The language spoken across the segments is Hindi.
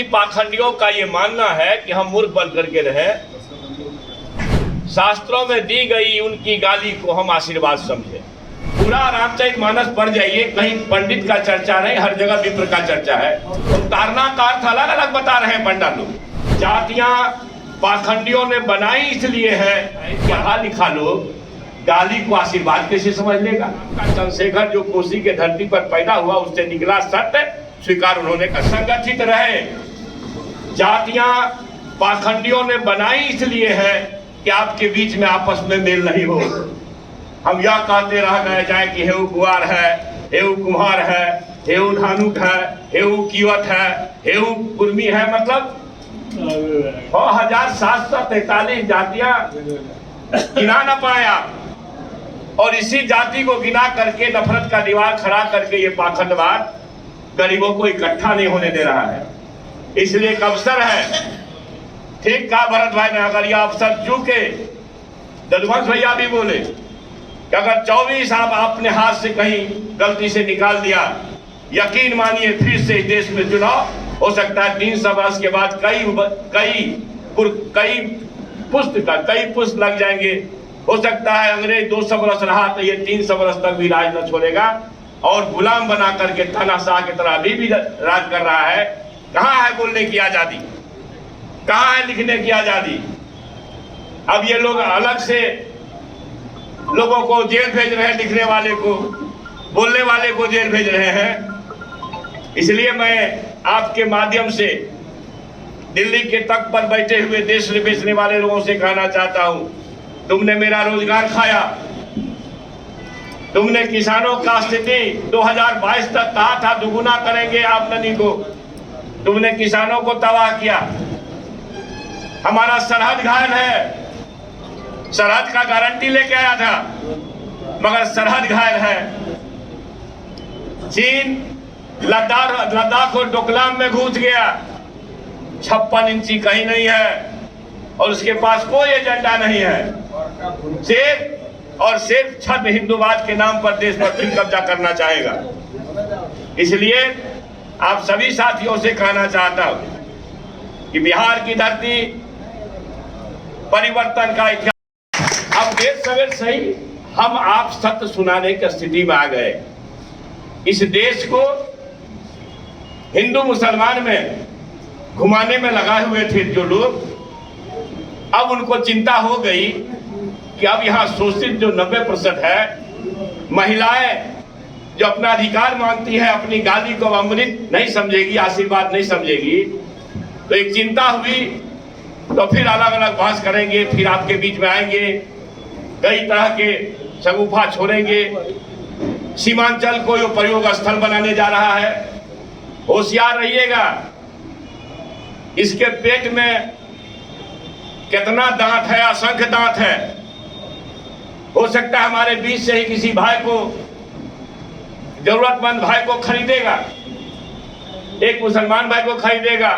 पाखंडियों का ये मानना है कि हम मूर्ख बन करके रहे, शास्त्रों में दी गई उनकी गाली को हम आशीर्वाद समझे। पूरा रामचरितमानस पढ़ जाइए, कहीं पंडित का चर्चा नहीं, हर जगह विप्र का चर्चा है। उतारना का अर्थ अलग अलग बता रहे हैं पंडित लोग। जातियां पाखंडियों ने बनाई इसलिए है, क्या लिखा लोग गाली को आशीर्वाद कैसे समझ लेगा। चंद्रशेखर जो कोसी के धरती पर पैदा हुआ, उससे निकला सत्य स्वीकार उन्होंने कर। संगठित रहे, जातियां पाखंडियों ने बनाई इसलिए है कि आपके बीच में आपस में मेल नहीं हो। हम यह कहते रह गए जाए कि हेऊ कुंवार है, हेऊ कुम्हार है, हेऊ धानुक है, हेऊ कीवत है, हेऊ कुर्मी है, मतलब 6743 जातियां गिना न पाया। और इसी जाति को गिना करके नफरत का दीवार खड़ा करके ये पाखंडवाद गरीबों को इकट्ठा नहीं होने दे रहा है। इसलिए एक अवसर है, ठीक कहा भरत भाई ने, अगर यह अवसर चूके, जदुवंश भैया भी बोले कि अगर 24 आप अपने हाथ से कहीं गलती से निकाल दिया, यकीन मानिए फिर से देश में चुनाव हो सकता है। 300 वर्ष के बाद कई पुष्प लग जाएंगे। हो सकता है अंग्रेज 200 वर्ष रहा तो ये 300 वर्ष तक भी राज न छोड़ेगा और गुलाम बना करके तानाशाह की तरह अभी भी राज कर रहा है। कहाँ है बोलने की आजादी, कहाँ है लिखने की आजादी। अब ये लोग अलग से लोगों को जेल भेज रहे हैं, लिखने वाले को, बोलने वाले को जेल भेज रहे हैं। इसलिए मैं आपके माध्यम से दिल्ली के तख्त पर बैठे हुए देश बेचने वाले लोगों से कहना चाहता हूं, तुमने मेरा रोजगार खाया, तुमने किसानों का स्थिति 2022 तक कहा था दुगुना करेंगे आमदनी को, तुमने किसानों को तबाह किया। हमारा सरहद घायल है, सरहद का गारंटी लेके आया था मगर सरहद घायल है। चीन लद्दाख और डोकलाम में घुस गया, 56 इंची कहीं नहीं है और उसके पास कोई एजेंडा नहीं है। सिर्फ छद्म हिंदूवाद के नाम पर देश पर फिर कब्जा करना चाहेगा। इसलिए आप सभी साथियों से कहना चाहता हूं कि बिहार की धरती परिवर्तन का इतिहास। अब देर सवेर सही हम आप सत्य सुनाने की स्थिति में आ गए। इस देश को हिंदू मुसलमान में घुमाने में लगाए हुए थे जो लोग, अब उनको चिंता हो गई कि अब यहाँ शोषित जो 90% है, महिलाएं जो अपना अधिकार मांगती है, अपनी गाली को अमृत नहीं समझेगी, आशीर्वाद नहीं समझेगी, तो एक चिंता हुई। तो फिर अलग अलग बहस करेंगे, फिर आपके बीच में आएंगे, कई तरह के शगुफा छोड़ेंगे। सीमांचल को यो प्रयोग स्थल बनाने जा रहा है, होशियार रहिएगा। इसके पेट में कितना दांत है, असंख्य दांत है। हो सकता है हमारे बीच से ही किसी भाई को, जरूरतमंद भाई को खरीदेगा, एक मुसलमान भाई को खरीदेगा।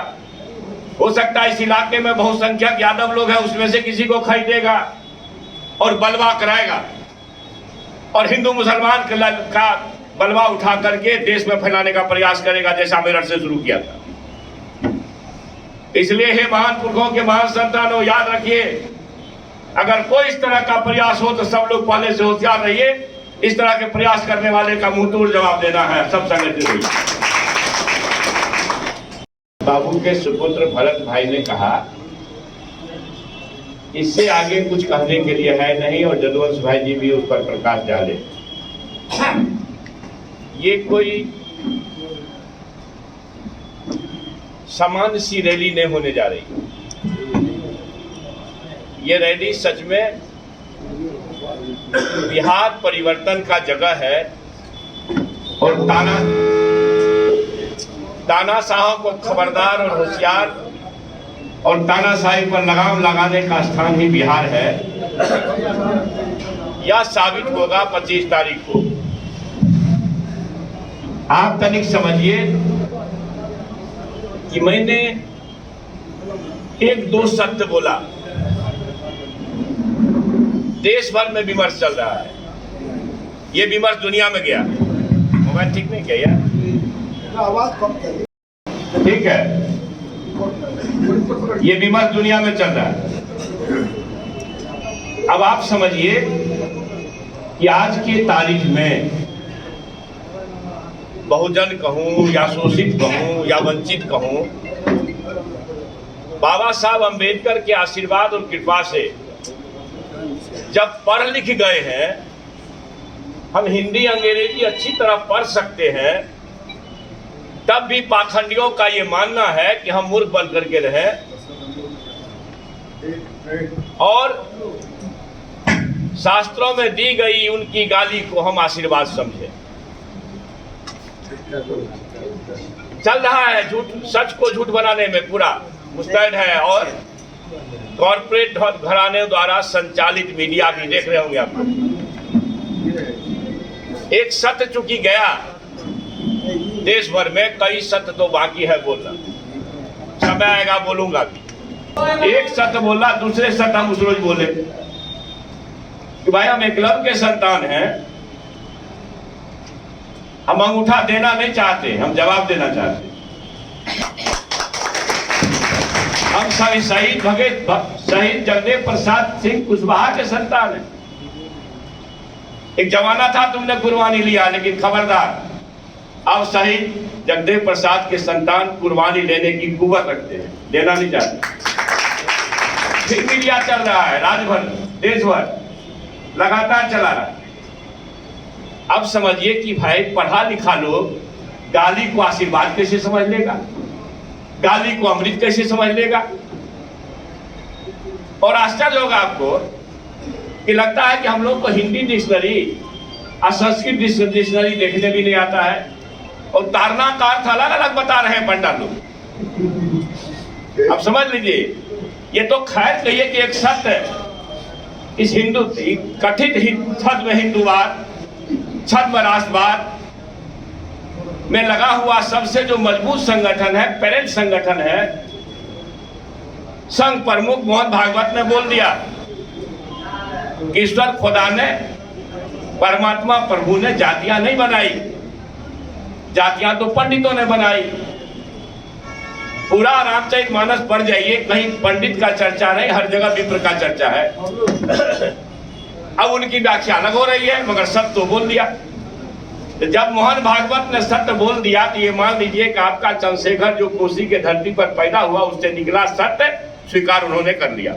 हो सकता है इस इलाके में बहुसंख्यक यादव लोग हैं, उसमें से किसी को खरीदेगा और बलवा कराएगा और हिंदू मुसलमान का बलवा उठा करके देश में फैलाने का प्रयास करेगा, जैसा मेरठ से शुरू किया था। इसलिए हे महान पुरखों के महान संतानों, याद रखिए, अगर कोई इस तरह का प्रयास हो तो सब लोग पहले से होशियार रहिए। इस तरह के प्रयास करने वाले का मुंह तोड़ जवाब देना है। सब संगठित रहिए। बाबू के सुपुत्र भरत भाई ने कहा, इससे आगे कुछ कहने के लिए है नहीं, और जदुवंश भाई जी भी उस पर प्रकाश डाले। ये कोई सामान्य सी रैली नहीं होने जा रही। ये रैली सच में बिहार परिवर्तन का जगह है और तानाशाहों को खबरदार और होशियार और तानाशाही पर लगाम लगाने का स्थान ही बिहार है। यह साबित होगा 25 तारीख को। आप तनिक समझिए कि मैंने एक दो सत्य बोला। देश भर में विमर्श चल रहा है, ये विमर्श दुनिया में गया। मोबाइल ठीक नहीं किया यार, आवाज कम, ठीक है। ये विमर्श दुनिया में चल रहा है। अब आप समझिए कि आज की तारीख में बहुजन कहूं या शोषित कहूं या वंचित कहूं, बाबा साहब अंबेडकर के आशीर्वाद और कृपा से जब पढ़ लिख गए हैं, हम हिंदी अंग्रेजी अच्छी तरह पढ़ सकते हैं, तब भी पाखंडियों का ये मानना है कि हम मूर्ख बन करके रहे और शास्त्रों में दी गई उनकी गाली को हम आशीर्वाद समझे। चल रहा है झूठ, सच को झूठ बनाने में पूरा मुस्तैद है और कॉर्पोरेट घराने द्वारा संचालित मीडिया भी देख रहे होंगे आप। एक सत्य चूंकि गया, देश भर में कई सत्य तो बाकी है बोलना, समय आएगा बोलूंगा भी। एक सत्य बोला, दूसरे सत्य हम उस रोज बोले कि भाई हम एकलव्य के संतान हैं, हम अंगूठा देना नहीं चाहते, हम जवाब देना चाहते। हम सभी शहीद जगदेव प्रसाद सिंह कुशवाहा के संतान हैं। एक जमाना था तुमने कुर्बानी लिया, लेकिन खबरदार, अब शहीद जगदेव प्रसाद के संतान कुर्बानी लेने की कुव्वत रखते हैं, देना नहीं चाहते। फिर मीडिया चल रहा है, राजभर देश भर लगातार चला रहा है। अब समझिए कि भाई पढ़ा लिखा लोग गाली को आशीर्वाद कैसे समझ लेगा, गाली को अमृत कैसे समझ लेगा। और आश्चर्य होगा आपको कि लगता है कि हम लोग को हिंदी डिक्शनरी और संस्कृत डिक्शनरी देखने भी नहीं आता है, और तारना का अर्थ अलग अलग बता रहे हैं पंडित लोग। अब समझ लीजिए, ये तो खैर कहिए कि एक सत्य इस हिंदू कथित छद्म हिंदूवाद, छद्म राष्ट्रवाद में लगा हुआ सबसे जो मजबूत संगठन है, पेरेंट संगठन है, संघ प्रमुख मोहन भागवत ने बोल दिया कि ईश्वर खुदा ने, परमात्मा प्रभु ने जातियां नहीं बनाई, जातियां तो पंडितों ने बनाई। पूरा रामचरितमानस पढ़ जाइए, कहीं पंडित का चर्चा नहीं, हर जगह विप्र का चर्चा है। अब उनकी व्याख्या अलग हो रही है, मगर सत्य तो बोल दिया। तो जब मोहन भागवत ने सत्य बोल दिया, तो ये मान लीजिए कि आपका चंद्रशेखर जो कोसी के धरती पर पैदा हुआ, उससे निकला सत्य स्वीकार उन्होंने कर लिया।